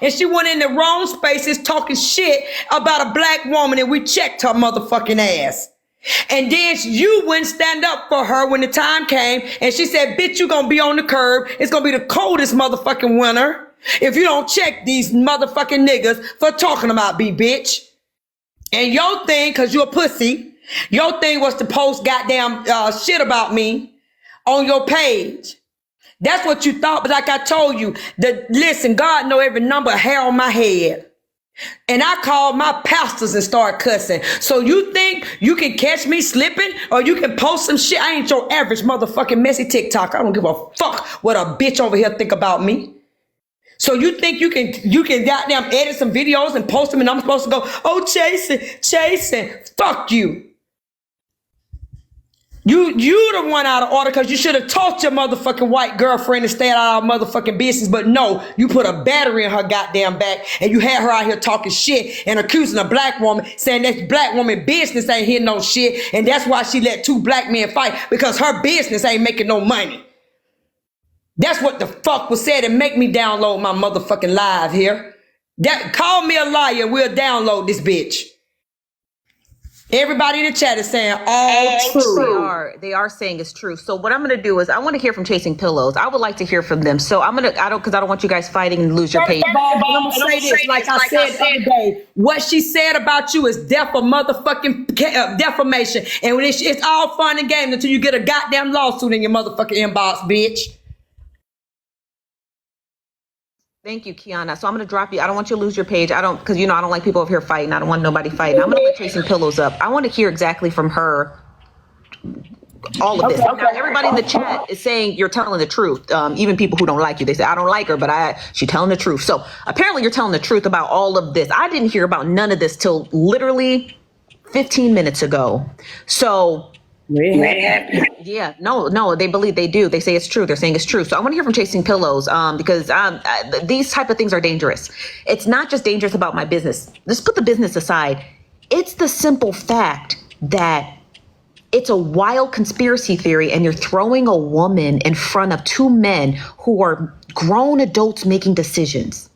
and she went in the wrong spaces talking shit about a black woman, and we checked her motherfucking ass. And then you wouldn't stand up for her when the time came, and she said, bitch, you gonna be on the curb. It's gonna be the coldest motherfucking winter if you don't check these motherfucking niggas for talking about me, bitch. And your thing, cause you're a pussy, your thing was to post goddamn shit about me on your page. That's what you thought, but like I told you, listen, God know every number of hair on my head. And I called my pastors and started cussing. So you think you can catch me slipping, or you can post some shit? I ain't your average motherfucking messy TikTok. I don't give a fuck what a bitch over here think about me. So you think you can goddamn edit some videos and post them, and I'm supposed to go, oh, chasing. Fuck you. You the one out of order, because you should have taught your motherfucking white girlfriend to stay out of our motherfucking business. But no, you put a battery in her goddamn back, and you had her out here talking shit and accusing a black woman, saying that black woman business ain't hitting no shit, and that's why she let two black men fight, because her business ain't making no money. That's what the fuck was said, and make me download my motherfucking live here. Call me a liar, we'll download this bitch. Everybody in the chat is saying all true. They are saying it's true. So what I'm going to do is I want to hear from Chasing Pillows. I would like to hear from them. So because I don't want you guys fighting and lose your page. But I'm going to say this, like I said the other day, what she said about you is motherfucking defamation. And when it's all fun and games until you get a goddamn lawsuit in your motherfucking inbox, bitch. Thank you, Keyonna. So I'm going to drop you. I don't want you to lose your page. Because I don't like people over here fighting. I don't want nobody fighting. I'm going to let Chasing Pillows up. I want to hear exactly from her all of this. Okay. Now, everybody in the chat is saying you're telling the truth. Even people who don't like you, they say, I don't like her, but she's telling the truth. So apparently you're telling the truth about all of this. I didn't hear about none of this till literally 15 minutes ago. So yeah, no, they believe they do. They say it's true. They're saying it's true. So I want to hear from Chasing Pillows because these type of things are dangerous. It's not just dangerous about my business. Let's put the business aside. It's the simple fact that it's a wild conspiracy theory, and you're throwing a woman in front of two men who are grown adults making decisions.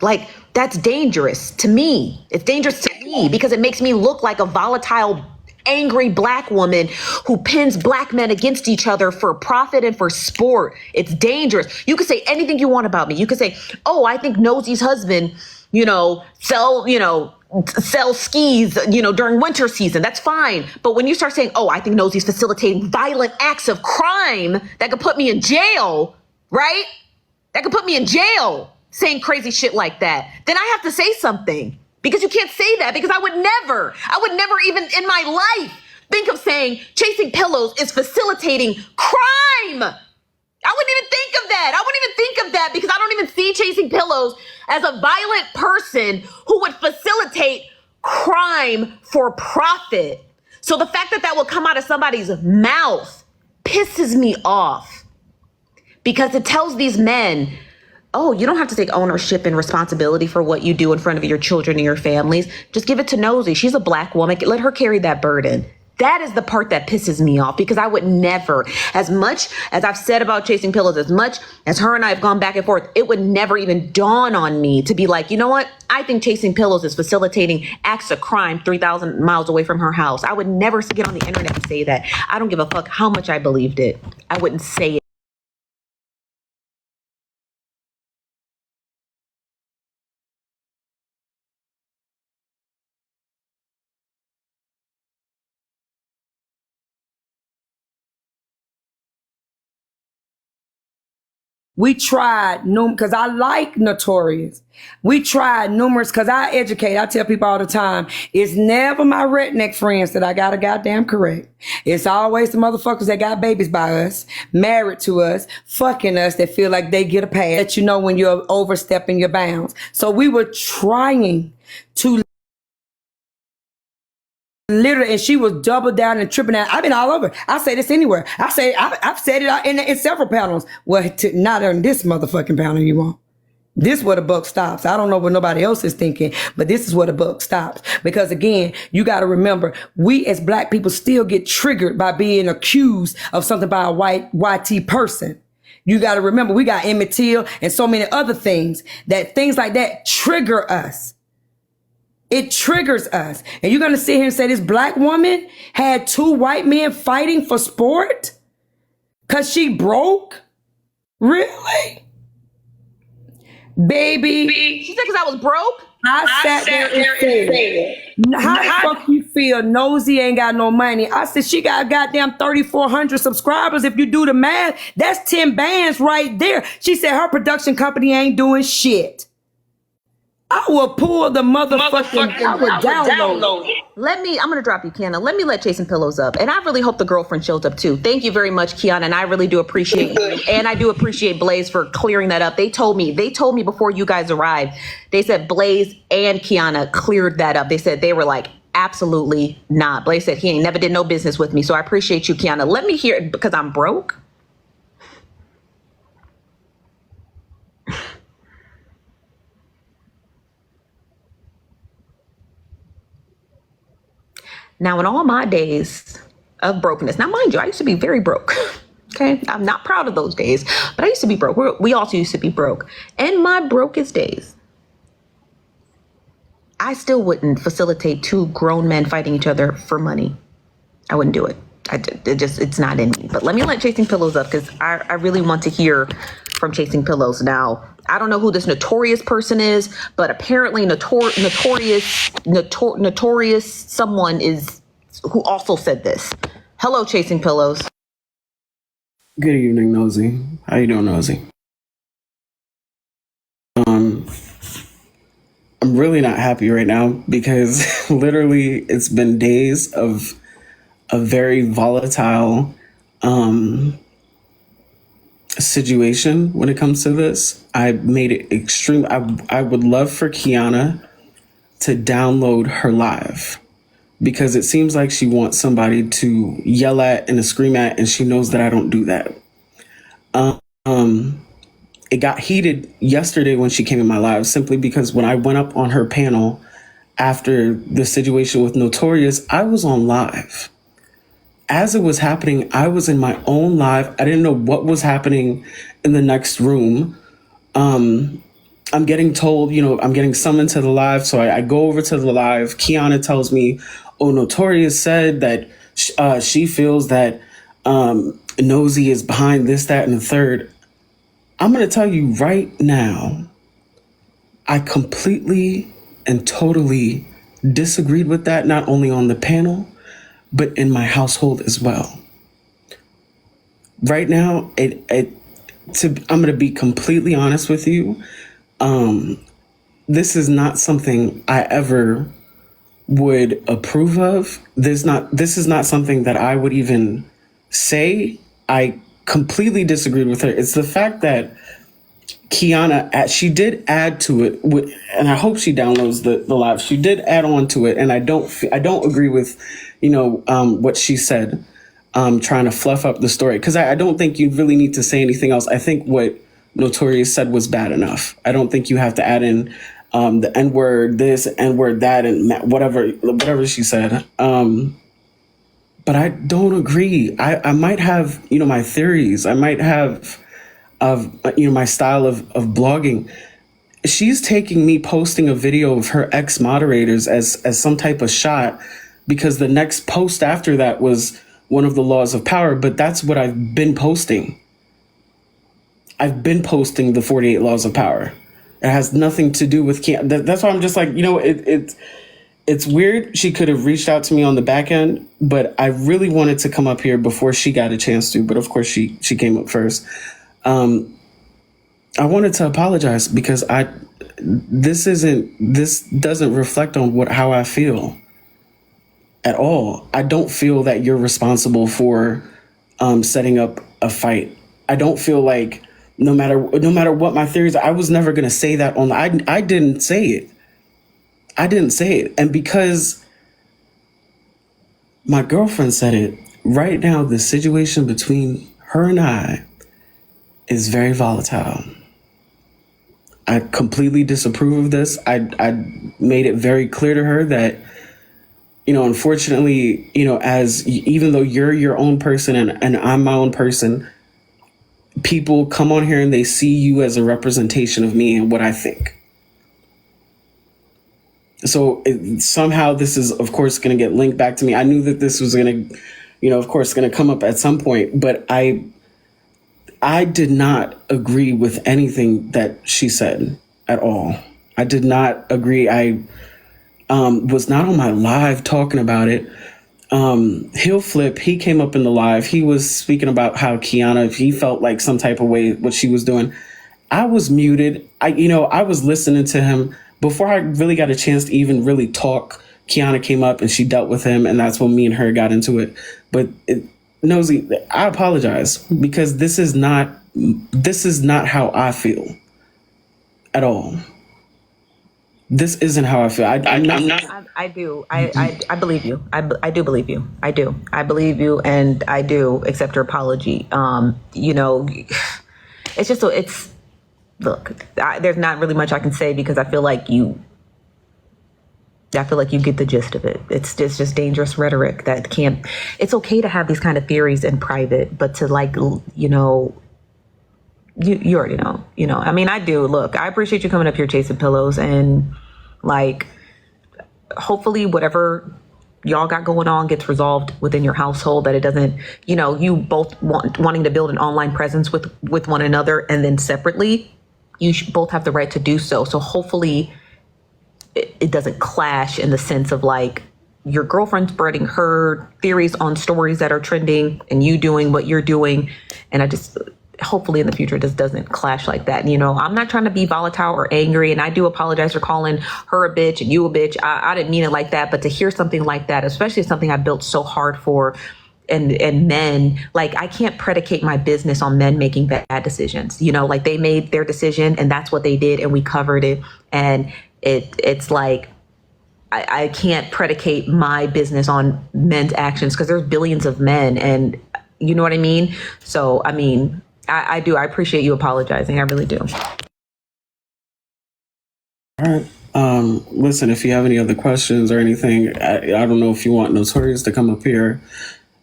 Like, that's dangerous to me. It's dangerous to me because it makes me look like a volatile, angry black woman who pins black men against each other for profit and for sport. It's dangerous. You can say anything you want about me. You can say, oh, I think Nosy's husband, sell skis, during winter season. That's fine. But when you start saying, oh, I think Nosy's facilitating violent acts of crime that could put me in jail, right? That could put me in jail saying crazy shit like that. Then I have to say something. Because you can't say that, because I would never even in my life think of saying Chasing Pillows is facilitating crime. I wouldn't even think of that. Because I don't even see Chasing Pillows as a violent person who would facilitate crime for profit. So the fact that will come out of somebody's mouth pisses me off, because it tells these men, oh, you don't have to take ownership and responsibility for what you do in front of your children and your families. Just give it to Nosy. She's a black woman. Let her carry that burden. That is the part that pisses me off, because I would never, as much as I've said about Chasing Pillows, as much as her and I have gone back and forth, it would never even dawn on me to be like, you know what? I think Chasing Pillows is facilitating acts of crime 3,000 miles away from her house. I would never get on the internet and say that. I don't give a fuck how much I believed it. I wouldn't say it. We tried because I like Notorious. We tried numerous, because I educate. I tell people all the time, it's never my redneck friends that I got to goddamn correct. It's always the motherfuckers that got babies by us, married to us, fucking us, that feel like they get a pass, that when you're overstepping your bounds. So we were trying to literally, and she was double down and tripping out. I've been all over. I say this anywhere. I've said it in several panels. Well, not on this motherfucking panel you want. This is where the buck stops. I don't know what nobody else is thinking, but this is where the buck stops. Because again, you got to remember, we as black people still get triggered by being accused of something by a white YT person. You got to remember, we got Emmett Till and so many other things like that trigger us. It triggers us. And you're going to sit here and say this black woman had 2 white men fighting for sport because she broke? Really? Baby. She said because I was broke? I sat there and said, how the fuck you feel Nosy ain't got no money? I said, she got goddamn 3,400 subscribers. If you do the math, that's 10 bands right there. She said her production company ain't doing shit. I will pull the motherfucking, I will download it. I'm going to drop you, Keyonna. Let me let Chasing Pillows up. And I really hope the girlfriend shows up too. Thank you very much, Keyonna. And I really do appreciate you. And I do appreciate Blaze for clearing that up. They told me before you guys arrived, they said Blaze and Keyonna cleared that up. They said they were like, absolutely not. Blaze said he ain't never did no business with me. So I appreciate you, Keyonna. Let me hear it because I'm broke. Now, in all my days of brokenness, now mind you, I used to be very broke. Okay, I'm not proud of those days, but I used to be broke. We also used to be broke. In my brokest days, I still wouldn't facilitate 2 grown men fighting each other for money. I wouldn't do it. It's not in me. But let me let Chasing Pillows up because I really want to hear from Chasing Pillows. Now, I don't know who this notorious person is, but apparently notorious someone is who also said this. Hello, Chasing Pillows. Good evening, Nosy. How you doing, Nosy? I'm really not happy right now because literally it's been days of a very volatile situation when it comes to this. I made it extreme. I would love for Keyonna to download her live because it seems like she wants somebody to yell at and to scream at, and she knows that I don't do that. It got heated yesterday when she came in my live simply because when I went up on her panel after the situation with Notorious, I was on live. As it was happening, I was in my own live. I didn't know what was happening in the next room. I'm getting told, I'm getting summoned to the live. So I go over to the live. Keyonna tells me, oh, Notorious said that she feels that Nosy is behind this, that, and the third. I'm going to tell you right now, I completely and totally disagreed with that, not only on the panel, but in my household as well. Right now, I'm going to be completely honest with you. This is not something I ever would approve of. This is not something that I would even say. I completely disagreed with her. It's the fact that Keyonna, she did add to it, and I hope she downloads the live. She did add on to it, and I don't agree with, what she said, trying to fluff up the story, because I don't think you really need to say anything else. I think what Notorious said was bad enough. I don't think you have to add in the N-word this, N-word that, and whatever she said. But I don't agree. I might have, my theories. I might have my style of blogging. She's taking me posting a video of her ex-moderators as some type of shot, because the next post after that was one of the laws of power. But that's what I've been posting. I've been posting the 48 laws of power. It has nothing to do with that's why I'm just like, it's weird. She could have reached out to me on the back end, but I really wanted to come up here before she got a chance to. But of course, she came up first. I wanted to apologize because this doesn't reflect on how I feel at all. I don't feel that you're responsible for setting up a fight. I don't feel like no matter what my theories, I was never going to say that I didn't say it. I didn't say it. And because my girlfriend said it, right now, the situation between her and I is very volatile. I completely disapprove of this. I made it very clear to her that, unfortunately, even though you're your own person and I'm my own person, people come on here and they see you as a representation of me and what I think. So somehow this is, of course, going to get linked back to me. I knew that this was going to, of course, going to come up at some point, but I did not agree with anything that she said at all. I did not agree. I was not on my live talking about it. Heel Flip, he came up in the live. He was speaking about how Keyonna, if he felt like some type of way what she was doing. I was muted. I was listening to him before I really got a chance to even really talk. Keyonna came up and she dealt with him, and that's when me and her got into it. But Nosy, I apologize because this is not how I feel at all. This isn't how I feel. I'm not. I do. I believe you. I do believe you. I do. I believe you, and I do accept your apology. It's just look. There's not really much I can say because I feel like you get the gist of it. It's just dangerous rhetoric that can't. It's okay to have these kind of theories in private, but to you already know. I mean, I do. Look, I appreciate you coming up here chasing pillows, and hopefully whatever y'all got going on gets resolved within your household, that it doesn't, you both wanting to build an online presence with one another, and then separately, you both have the right to do so. So hopefully it doesn't clash in the sense of your girlfriend spreading her theories on stories that are trending and you doing what you're doing. And hopefully in the future, this doesn't clash like that. I'm not trying to be volatile or angry, and I do apologize for calling her a bitch and you a bitch. I didn't mean it like that, but to hear something like that, especially something I built so hard for, and men, I can't predicate my business on men making bad decisions. They made their decision and that's what they did, and we covered it. And it's I can't predicate my business on men's actions because there's billions of men, and you know what I mean? So, I mean, I do. I appreciate you apologizing. I really do. All right. Listen, if you have any other questions or anything, I don't know if you want Notorious to come up here,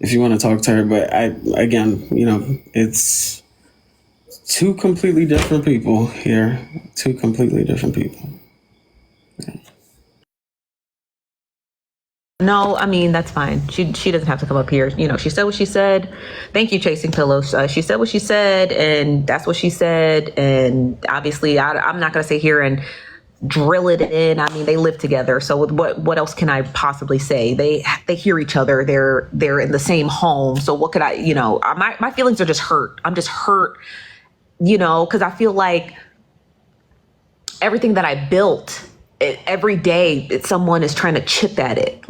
if you want to talk to her, but it's two completely different people here. Two completely different people. Yeah. No, I mean, that's fine. She doesn't have to come up here. She said what she said. Thank you, Chasing Pillows. She said what she said, and that's what she said. And obviously, I'm not going to sit here and drill it in. I mean, they live together. So what else can I possibly say? They hear each other. They're in the same home. So what could I, my feelings are just hurt. I'm just hurt, because I feel like everything that I built, every day someone is trying to chip at it.